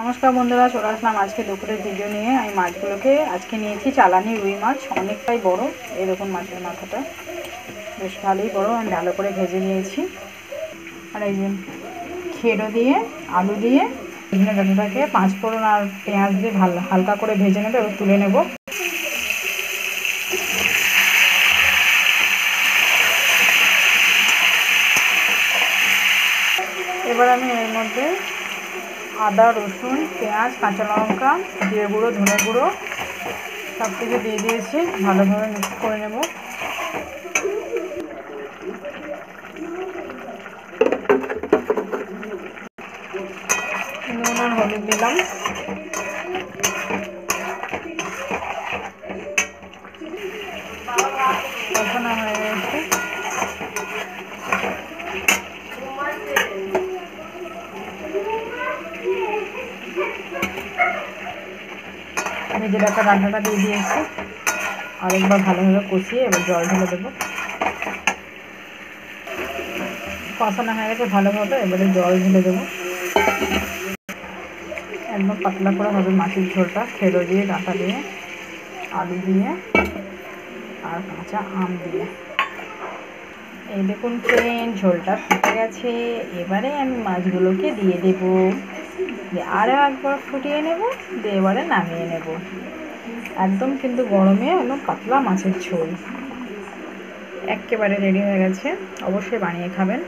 নমস্কার বন্ধুরা, চলে আসলাম আজকে দুপুরের ভিডিও নিয়ে। আমি মাছগুলোকে আজকে নিয়েছি চালানি রুই মাছ, অনেকটাই বড়। এরকম মাছের মাথাটা বেশ ভালোই বড়। আমি ভালো করে ভেজে নিয়েছি। আর এই যে খেড়ো দিয়ে আলু দিয়ে সজনে ডাঁটাটাকে 5 ফোড়ন আর পেঁয়াজ দিয়ে হালকা করে ভেজে নেবে, এবার তুলে নেব। এবার আমি এর মধ্যে আদা, রসুন, পেঁয়াজ, কাঁচা লঙ্কা, জিরে গুঁড়ো, ধনে গুঁড়ো সব কিছু দিয়ে দিয়েছি। ভালোভাবে মিক্স করে নেব। নুন আর হলুদ দিলাম। কষানো হয়ে গেছে। ভেজে রাখা ডাঁটাটা দিয়ে দিয়েছি। আরেকবার ভালোভাবে কষিয়ে এবার জল ঢেলে দেবো। কষানো হয়ে গেছে ভালোভাবে, এবারে জল ঢেলে দেবো। একদম পাতলা করে হবে মাছের ঝোলটা, খেড়ো দিয়ে, ডাঁটা দিয়ে, আলু দিয়ে আর কাঁচা আম দিয়ে। এই দেখুন ফ্রেন্ড, ঝোলটা ফুটে গেছে। এবারে আমি মাছগুলোকে দিয়ে দেবো, আরও একবার ফুটিয়ে নেব, দিয়ে এবারে নামিয়ে নেব। একদম কিন্তু গরমে একদম পাতলা মাছের ঝোল একেবারে রেডি হয়ে গেছে। অবশ্যই বানিয়ে খাবেন।